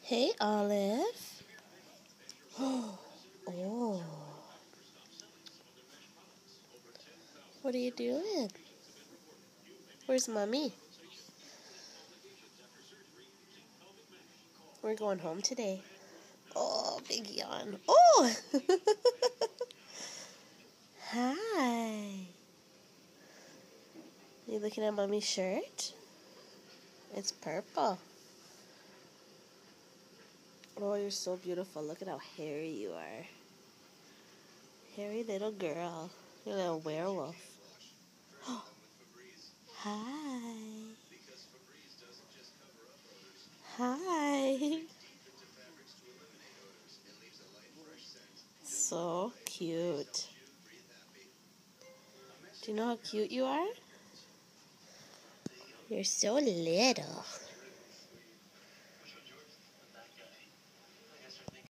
Hey, Olive. Oh, what are you doing? Where's Mommy? We're going home today. Oh, big yawn. Oh! Hi. You looking at Mommy's shirt? It's purple. Oh, you're so beautiful. Look at how hairy you are. Hairy little girl. You're a little werewolf. Hi. Hi. So cute. Do you know how cute you are? You're so little.